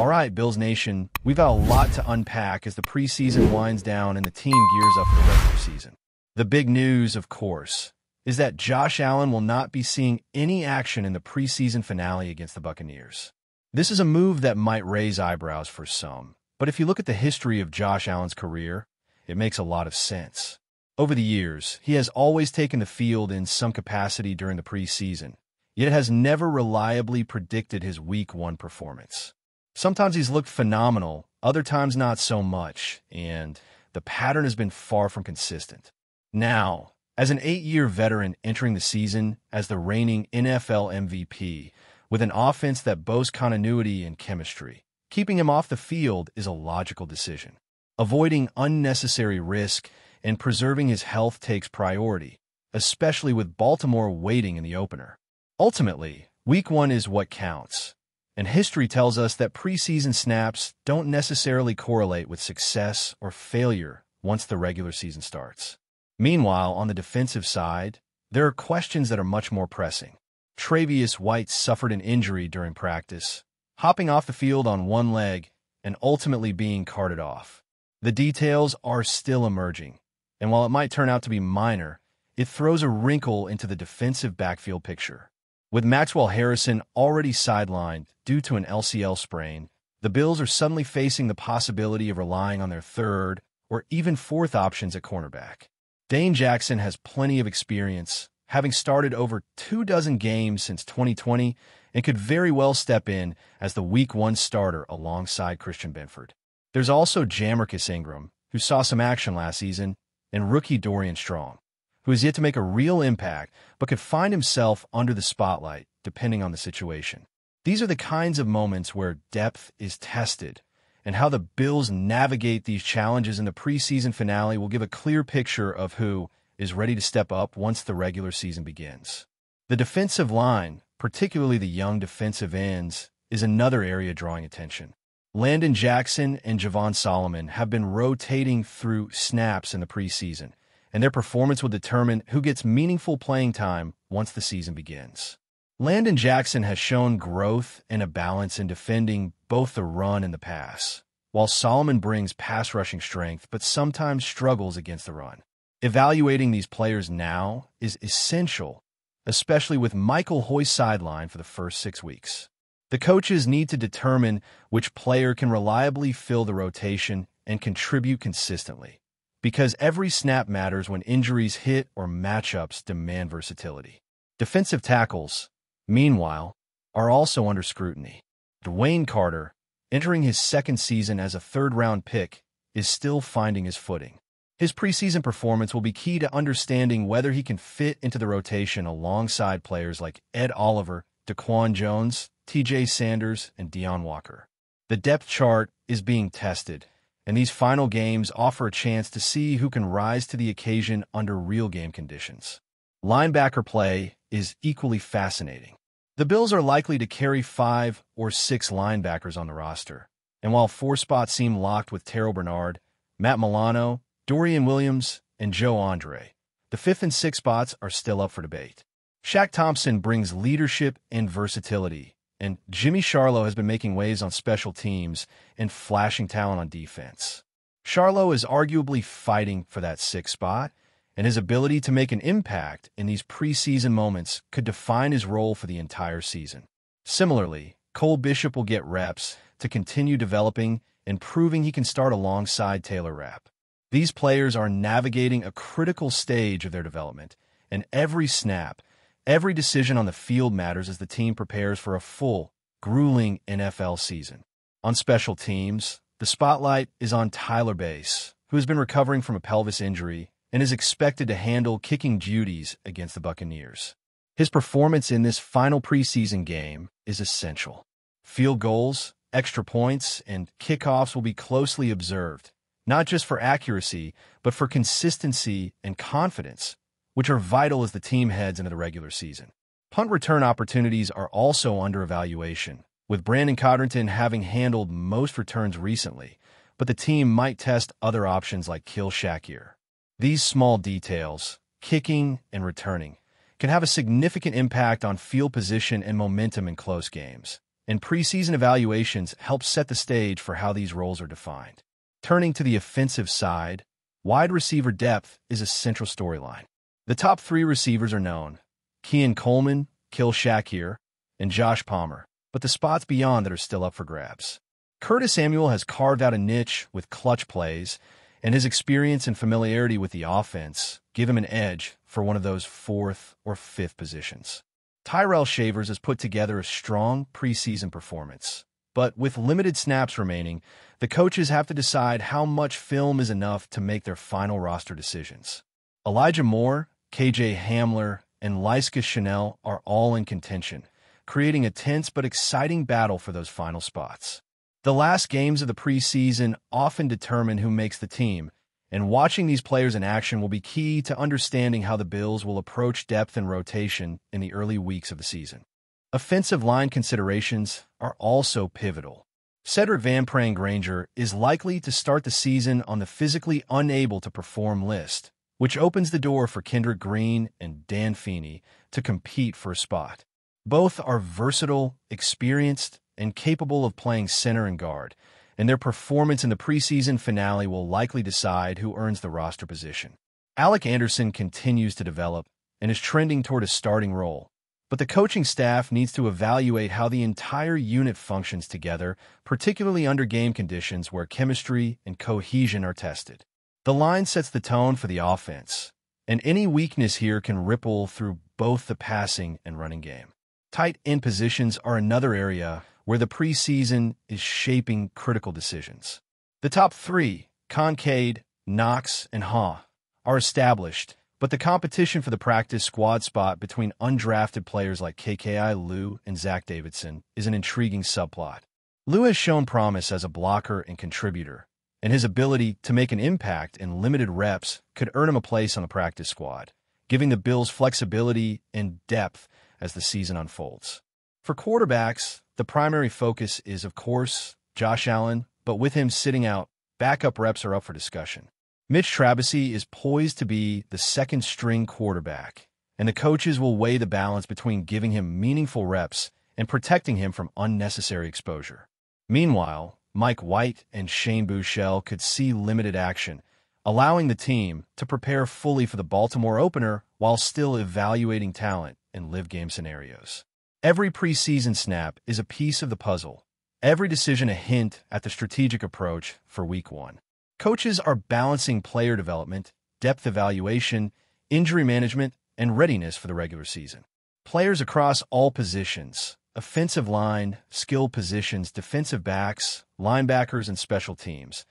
All right, Bills Nation, we've got a lot to unpack as the preseason winds down and the team gears up for the regular season. The big news, of course, is that Josh Allen will not be seeing any action in the preseason finale against the Buccaneers. This is a move that might raise eyebrows for some, but if you look at the history of Josh Allen's career, it makes a lot of sense. Over the years, he has always taken the field in some capacity during the preseason, yet has never reliably predicted his Week 1 performance. Sometimes he's looked phenomenal, other times not so much, and the pattern has been far from consistent. Now, as an 8-year veteran entering the season as the reigning NFL MVP, with an offense that boasts continuity and chemistry, keeping him off the field is a logical decision. Avoiding unnecessary risk and preserving his health takes priority, especially with Baltimore waiting in the opener. Ultimately, Week 1 is what counts, and history tells us that preseason snaps don't necessarily correlate with success or failure once the regular season starts. Meanwhile, on the defensive side, there are questions that are much more pressing. Tre'Davious White suffered an injury during practice, hopping off the field on one leg and ultimately being carted off. The details are still emerging, and while it might turn out to be minor, it throws a wrinkle into the defensive backfield picture. With Maxwell Harrison already sidelined due to an LCL sprain, the Bills are suddenly facing the possibility of relying on their third or even fourth options at cornerback. Dane Jackson has plenty of experience, having started over 24 games since 2020, and could very well step in as the Week 1 starter alongside Christian Benford. There's also Jamarcus Ingram, who saw some action last season, and rookie Dorian Strong, who has yet to make a real impact but could find himself under the spotlight depending on the situation. These are the kinds of moments where depth is tested, and how the Bills navigate these challenges in the preseason finale will give a clear picture of who is ready to step up once the regular season begins. The defensive line, particularly the young defensive ends, is another area drawing attention. Landon Jackson and Javon Solomon have been rotating through snaps in the preseason, and their performance will determine who gets meaningful playing time once the season begins. Landon Jackson has shown growth and a balance in defending both the run and the pass, while Solomon brings pass rushing strength but sometimes struggles against the run. Evaluating these players now is essential, especially with Michael Hoyt sidelined for the first 6 weeks. The coaches need to determine which player can reliably fill the rotation and contribute consistently, because every snap matters when injuries hit or matchups demand versatility. Defensive tackles, meanwhile, are also under scrutiny. Dwayne Carter, entering his second season as a third-round pick, is still finding his footing. His preseason performance will be key to understanding whether he can fit into the rotation alongside players like Ed Oliver, Daquan Jones, TJ Sanders, and Deion Walker. The depth chart is being tested, and these final games offer a chance to see who can rise to the occasion under real game conditions. Linebacker play is equally fascinating. The Bills are likely to carry 5 or 6 linebackers on the roster, and while 4 spots seem locked with Terrell Bernard, Matt Milano, Dorian Williams, and Joe Andre, the 5th and 6th spots are still up for debate. Shaq Thompson brings leadership and versatility, and Jimmy Sharlow has been making waves on special teams and flashing talent on defense. Sharlow is arguably fighting for that 6th spot, and his ability to make an impact in these preseason moments could define his role for the entire season. Similarly, Cole Bishop will get reps to continue developing and proving he can start alongside Taylor Rapp. These players are navigating a critical stage of their development, and every snap, every decision on the field matters as the team prepares for a full, grueling NFL season. On special teams, the spotlight is on Tyler Bass, who has been recovering from a pelvis injury and is expected to handle kicking duties against the Buccaneers. His performance in this final preseason game is essential. Field goals, extra points, and kickoffs will be closely observed, not just for accuracy, but for consistency and confidence, which are vital as the team heads into the regular season. Punt return opportunities are also under evaluation, with Brandon Codrington having handled most returns recently, but the team might test other options like Khalil Shakir. These small details, kicking and returning, can have a significant impact on field position and momentum in close games, and preseason evaluations help set the stage for how these roles are defined. Turning to the offensive side, wide receiver depth is a central storyline. The top three receivers are known: Keon Coleman, Khalil Shakir, and Josh Palmer, but the spots beyond that are still up for grabs. Curtis Samuel has carved out a niche with clutch plays, and his experience and familiarity with the offense give him an edge for one of those fourth or fifth positions. Tyrell Shavers has put together a strong preseason performance, but with limited snaps remaining, the coaches have to decide how much film is enough to make their final roster decisions. Elijah Moore, KJ Hamler, and Lyska Chanel are all in contention, creating a tense but exciting battle for those final spots. The last games of the preseason often determine who makes the team, and watching these players in action will be key to understanding how the Bills will approach depth and rotation in the early weeks of the season. Offensive line considerations are also pivotal. Cedric Van Prang Granger is likely to start the season on the physically unable to perform list, which opens the door for Kendrick Green and Dan Feeney to compete for a spot. Both are versatile, experienced, and capable of playing center and guard, and their performance in the preseason finale will likely decide who earns the roster position. Alec Anderson continues to develop and is trending toward a starting role, but the coaching staff needs to evaluate how the entire unit functions together, particularly under game conditions where chemistry and cohesion are tested. The line sets the tone for the offense, and any weakness here can ripple through both the passing and running game. Tight end positions are another area where the preseason is shaping critical decisions. The top three, Kincaid, Knox, and Ha, are established, but the competition for the practice squad spot between undrafted players like KKI Lou and Zach Davidson is an intriguing subplot. Lou has shown promise as a blocker and contributor, and his ability to make an impact in limited reps could earn him a place on the practice squad, giving the Bills flexibility and depth as the season unfolds. For quarterbacks, the primary focus is, of course, Josh Allen, but with him sitting out, backup reps are up for discussion. Mitch Trubisky is poised to be the second-string quarterback, and the coaches will weigh the balance between giving him meaningful reps and protecting him from unnecessary exposure. Meanwhile, Mike White and Shane Buechele could see limited action, allowing the team to prepare fully for the Baltimore opener while still evaluating talent in live-game scenarios. Every preseason snap is a piece of the puzzle, every decision a hint at the strategic approach for Week 1. Coaches are balancing player development, depth evaluation, injury management, and readiness for the regular season. Players across all positions, offensive line, skill positions, defensive backs, linebackers, and special teams,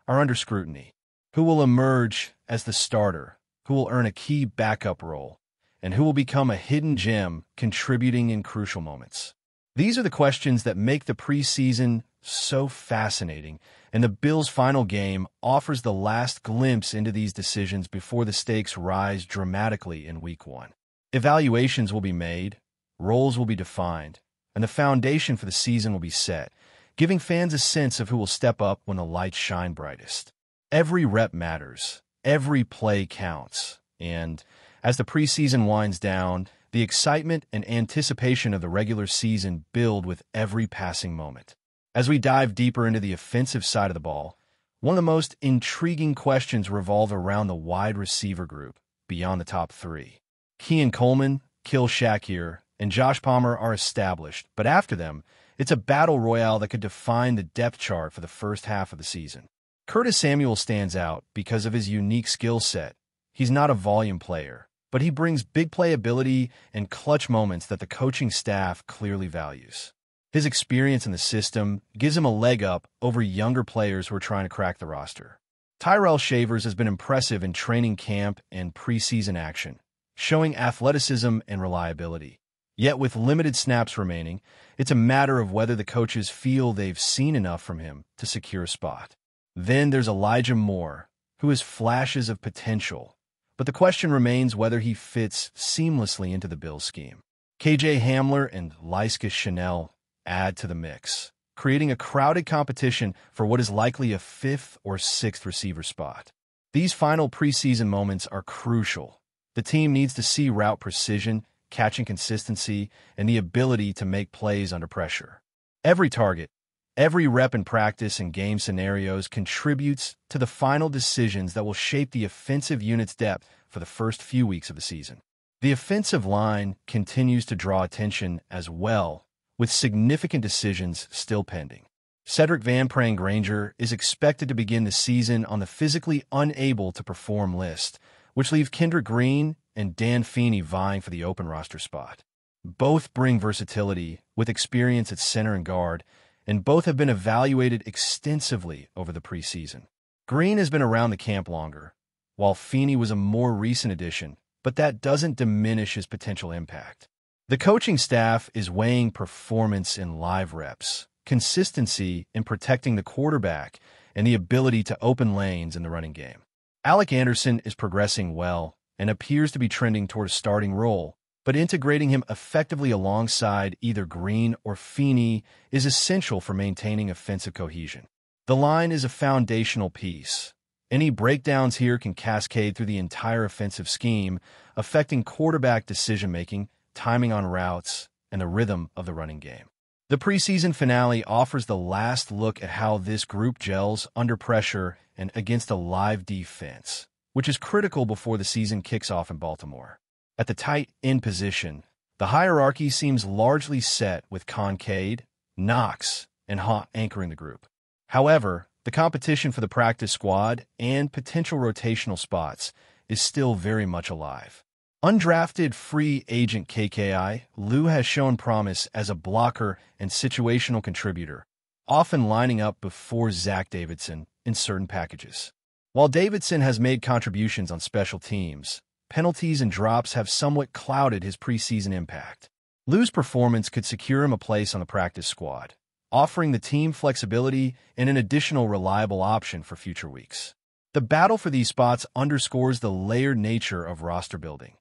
are under scrutiny. Who will emerge as the starter? Who will earn a key backup role? And who will become a hidden gem contributing in crucial moments? These are the questions that make the preseason so fascinating, and the Bills' final game offers the last glimpse into these decisions before the stakes rise dramatically in Week 1. Evaluations will be made, roles will be defined, and the foundation for the season will be set, giving fans a sense of who will step up when the lights shine brightest. Every rep matters, every play counts, and as the preseason winds down, the excitement and anticipation of the regular season build with every passing moment. As we dive deeper into the offensive side of the ball, one of the most intriguing questions revolve around the wide receiver group beyond the top three. Keon Coleman, Khalil Shakir, and Josh Palmer are established, but after them, it's a battle royale that could define the depth chart for the first half of the season. Curtis Samuel stands out because of his unique skill set. He's not a volume player, but he brings big playability and clutch moments that the coaching staff clearly values. His experience in the system gives him a leg up over younger players who are trying to crack the roster. Tyrell Shavers has been impressive in training camp and preseason action, showing athleticism and reliability. Yet with limited snaps remaining, it's a matter of whether the coaches feel they've seen enough from him to secure a spot. Then there's Elijah Moore, who has flashes of potential, but the question remains whether he fits seamlessly into the Bills scheme. KJ Hamler and Lyska Chanel add to the mix, creating a crowded competition for what is likely a fifth or sixth receiver spot. These final preseason moments are crucial. The team needs to see route precision, catching consistency, and the ability to make plays under pressure. Every target, every rep in practice and game scenarios contributes to the final decisions that will shape the offensive unit's depth for the first few weeks of the season. The offensive line continues to draw attention as well, with significant decisions still pending. Cedric Van Pran-Granger is expected to begin the season on the physically unable to perform list, which leaves Kendrick Green and Dan Feeney vying for the open roster spot. Both bring versatility with experience at center and guard, and both have been evaluated extensively over the preseason. Green has been around the camp longer, while Feeney was a more recent addition, but that doesn't diminish his potential impact. The coaching staff is weighing performance in live reps, consistency in protecting the quarterback, and the ability to open lanes in the running game. Alec Anderson is progressing well and appears to be trending toward a starting role, but integrating him effectively alongside either Green or Feeney is essential for maintaining offensive cohesion. The line is a foundational piece. Any breakdowns here can cascade through the entire offensive scheme, affecting quarterback decision-making, timing on routes, and the rhythm of the running game. The preseason finale offers the last look at how this group gels under pressure and against a live defense, which is critical before the season kicks off in Baltimore. At the tight end position, the hierarchy seems largely set with Kincaid, Knox, and Haw anchoring the group. However, the competition for the practice squad and potential rotational spots is still very much alive. Undrafted free agent KKI, Lou has shown promise as a blocker and situational contributor, often lining up before Zach Davidson in certain packages. While Davidson has made contributions on special teams, penalties and drops have somewhat clouded his preseason impact. Lou's performance could secure him a place on the practice squad, offering the team flexibility and an additional reliable option for future weeks. The battle for these spots underscores the layered nature of roster building.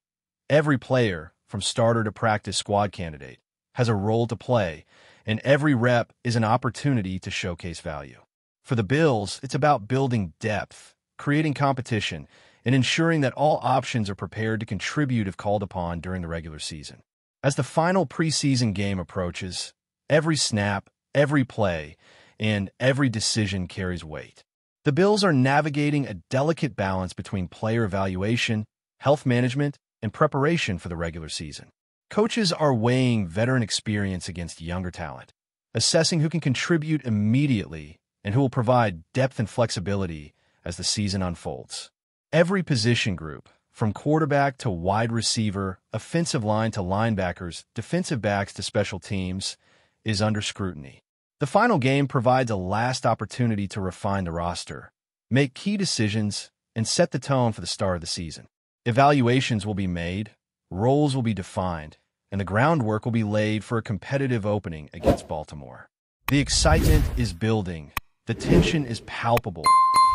Every player, from starter to practice squad candidate, has a role to play, and every rep is an opportunity to showcase value. For the Bills, it's about building depth, creating competition, and ensuring that all options are prepared to contribute if called upon during the regular season. As the final preseason game approaches, every snap, every play, and every decision carries weight. The Bills are navigating a delicate balance between player evaluation, health management, and preparation for the regular season. Coaches are weighing veteran experience against younger talent, assessing who can contribute immediately and who will provide depth and flexibility as the season unfolds. Every position group, from quarterback to wide receiver, offensive line to linebackers, defensive backs to special teams, is under scrutiny. The final game provides a last opportunity to refine the roster, make key decisions, and set the tone for the start of the season. Evaluations will be made, roles will be defined, and the groundwork will be laid for a competitive opening against Baltimore. The excitement is building, the tension is palpable,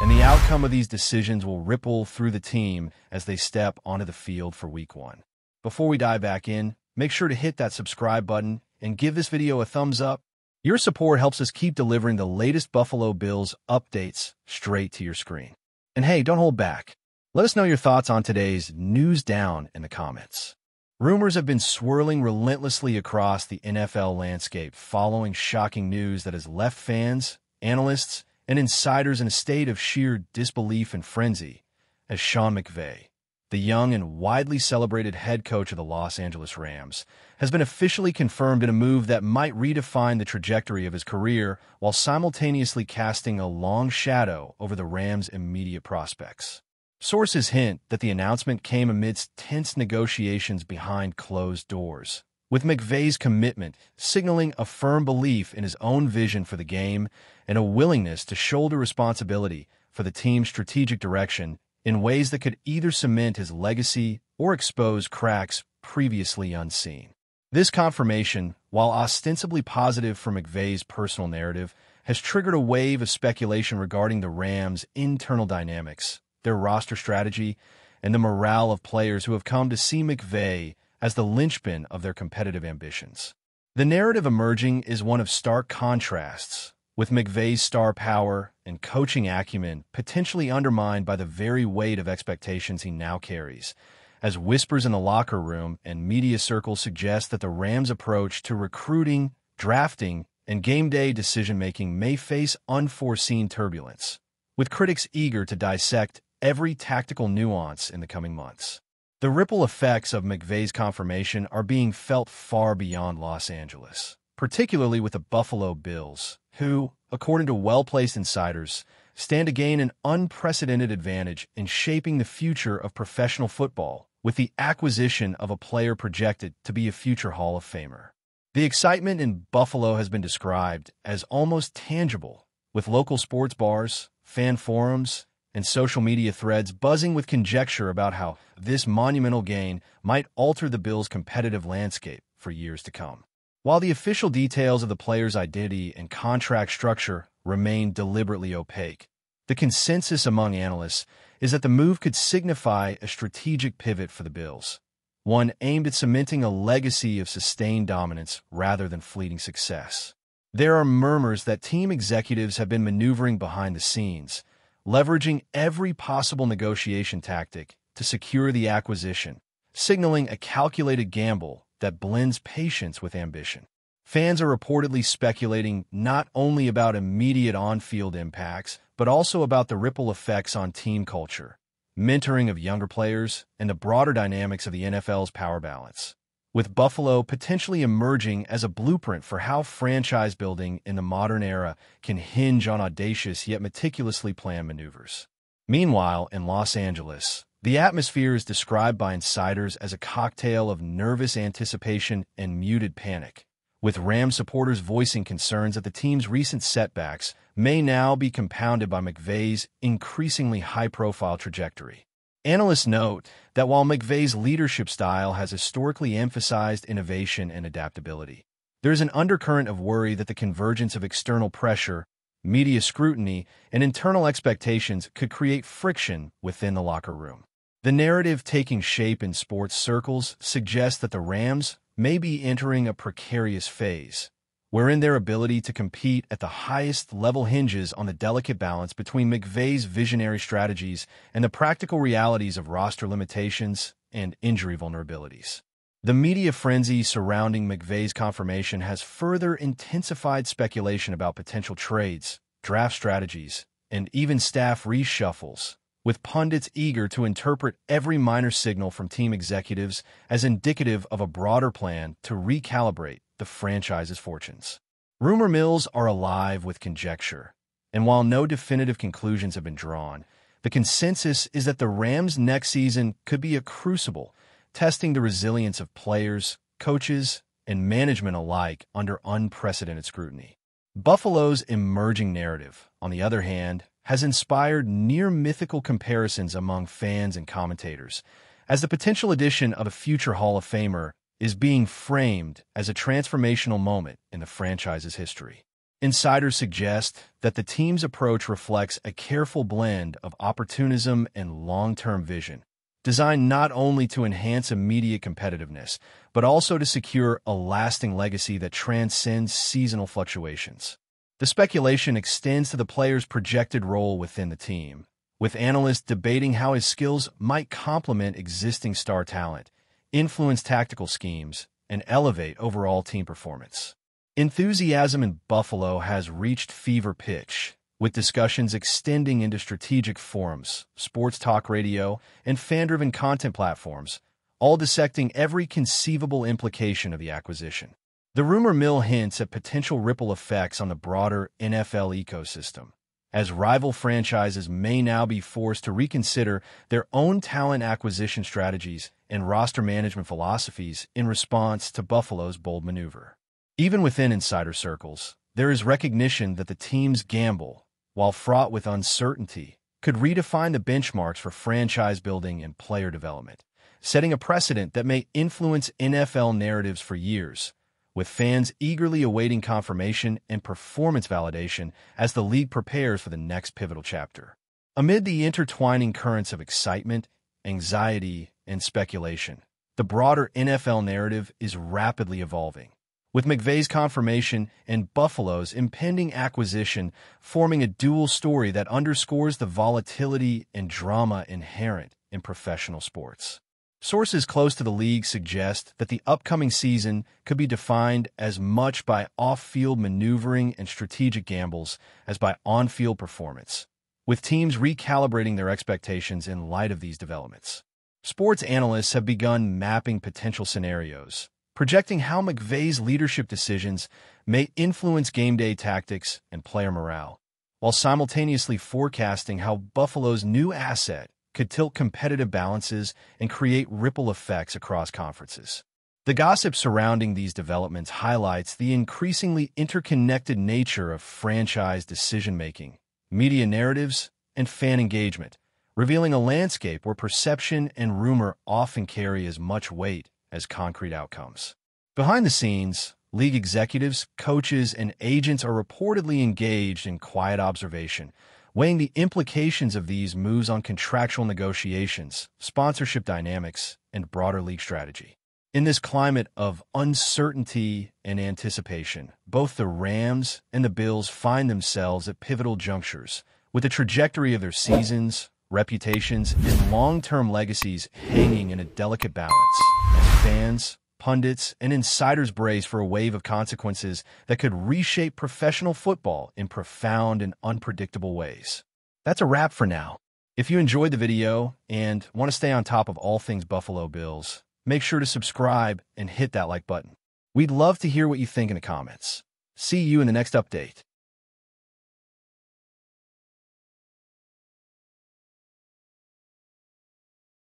and the outcome of these decisions will ripple through the team as they step onto the field for Week 1. Before we dive back in, make sure to hit that subscribe button and give this video a thumbs up. Your support helps us keep delivering the latest Buffalo Bills updates straight to your screen. And hey, don't hold back. Let us know your thoughts on today's news down in the comments. Rumors have been swirling relentlessly across the NFL landscape following shocking news that has left fans, analysts, and insiders in a state of sheer disbelief and frenzy, as Sean McVay, the young and widely celebrated head coach of the Los Angeles Rams, has been officially confirmed in a move that might redefine the trajectory of his career while simultaneously casting a long shadow over the Rams' immediate prospects. Sources hint that the announcement came amidst tense negotiations behind closed doors, with McVay's commitment signaling a firm belief in his own vision for the game and a willingness to shoulder responsibility for the team's strategic direction in ways that could either cement his legacy or expose cracks previously unseen. This confirmation, while ostensibly positive for McVay's personal narrative, has triggered a wave of speculation regarding the Rams' internal dynamics, their roster strategy, and the morale of players who have come to see McVay as the linchpin of their competitive ambitions. The narrative emerging is one of stark contrasts, with McVay's star power and coaching acumen potentially undermined by the very weight of expectations he now carries, as whispers in the locker room and media circles suggest that the Rams' approach to recruiting, drafting, and game day decision-making may face unforeseen turbulence, with critics eager to dissect every tactical nuance in the coming months. The ripple effects of McVay's confirmation are being felt far beyond Los Angeles, particularly with the Buffalo Bills, who, according to well-placed insiders, stand to gain an unprecedented advantage in shaping the future of professional football with the acquisition of a player projected to be a future Hall of Famer. The excitement in Buffalo has been described as almost tangible, with local sports bars, fan forums, and social media threads buzzing with conjecture about how this monumental gain might alter the Bills' competitive landscape for years to come. While the official details of the player's identity and contract structure remain deliberately opaque, the consensus among analysts is that the move could signify a strategic pivot for the Bills, one aimed at cementing a legacy of sustained dominance rather than fleeting success. There are murmurs that team executives have been maneuvering behind the scenes, leveraging every possible negotiation tactic to secure the acquisition, signaling a calculated gamble that blends patience with ambition. Fans are reportedly speculating not only about immediate on-field impacts, but also about the ripple effects on team culture, mentoring of younger players, and the broader dynamics of the NFL's power balance, with Buffalo potentially emerging as a blueprint for how franchise building in the modern era can hinge on audacious yet meticulously planned maneuvers. Meanwhile, in Los Angeles, the atmosphere is described by insiders as a cocktail of nervous anticipation and muted panic, with Rams supporters voicing concerns that the team's recent setbacks may now be compounded by McVay's increasingly high-profile trajectory. Analysts note that while McVay's leadership style has historically emphasized innovation and adaptability, there is an undercurrent of worry that the convergence of external pressure, media scrutiny, and internal expectations could create friction within the locker room. The narrative taking shape in sports circles suggests that the Rams may be entering a precarious phase, wherein their ability to compete at the highest level hinges on the delicate balance between McVay's visionary strategies and the practical realities of roster limitations and injury vulnerabilities. The media frenzy surrounding McVay's confirmation has further intensified speculation about potential trades, draft strategies, and even staff reshuffles, with pundits eager to interpret every minor signal from team executives as indicative of a broader plan to recalibrate the franchise's fortunes. Rumor mills are alive with conjecture, and while no definitive conclusions have been drawn, the consensus is that the Rams' next season could be a crucible, testing the resilience of players, coaches, and management alike under unprecedented scrutiny. Buffalo's emerging narrative, on the other hand, has inspired near-mythical comparisons among fans and commentators, as the potential addition of a future Hall of Famer is being framed as a transformational moment in the franchise's history. Insiders suggest that the team's approach reflects a careful blend of opportunism and long-term vision, designed not only to enhance immediate competitiveness, but also to secure a lasting legacy that transcends seasonal fluctuations. The speculation extends to the player's projected role within the team, with analysts debating how his skills might complement existing star talent, influence tactical schemes, and elevate overall team performance. Enthusiasm in Buffalo has reached fever pitch, with discussions extending into strategic forums, sports talk radio, and fan-driven content platforms, all dissecting every conceivable implication of the acquisition. The rumor mill hints at potential ripple effects on the broader NFL ecosystem, as rival franchises may now be forced to reconsider their own talent acquisition strategies and roster management philosophies in response to Buffalo's bold maneuver. Even within insider circles, there is recognition that the team's gamble, while fraught with uncertainty, could redefine the benchmarks for franchise building and player development, setting a precedent that may influence NFL narratives for years, with fans eagerly awaiting confirmation and performance validation as the league prepares for the next pivotal chapter. Amid the intertwining currents of excitement, anxiety, and speculation, the broader NFL narrative is rapidly evolving, with McVay's confirmation and Buffalo's impending acquisition forming a dual story that underscores the volatility and drama inherent in professional sports. Sources close to the league suggest that the upcoming season could be defined as much by off-field maneuvering and strategic gambles as by on-field performance, with teams recalibrating their expectations in light of these developments. Sports analysts have begun mapping potential scenarios, projecting how McVay's leadership decisions may influence game day tactics and player morale, while simultaneously forecasting how Buffalo's new asset could tilt competitive balances and create ripple effects across conferences. The gossip surrounding these developments highlights the increasingly interconnected nature of franchise decision-making, media narratives, and fan engagement, revealing a landscape where perception and rumor often carry as much weight as concrete outcomes. Behind the scenes, league executives, coaches, and agents are reportedly engaged in quiet observation, weighing the implications of these moves on contractual negotiations, sponsorship dynamics, and broader league strategy. In this climate of uncertainty and anticipation, both the Rams and the Bills find themselves at pivotal junctures, with the trajectory of their seasons, reputations, and long-term legacies hanging in a delicate balance, as fans, pundits, and insiders brace for a wave of consequences that could reshape professional football in profound and unpredictable ways. That's a wrap for now. If you enjoyed the video and want to stay on top of all things Buffalo Bills, make sure to subscribe and hit that like button. We'd love to hear what you think in the comments. See you in the next update.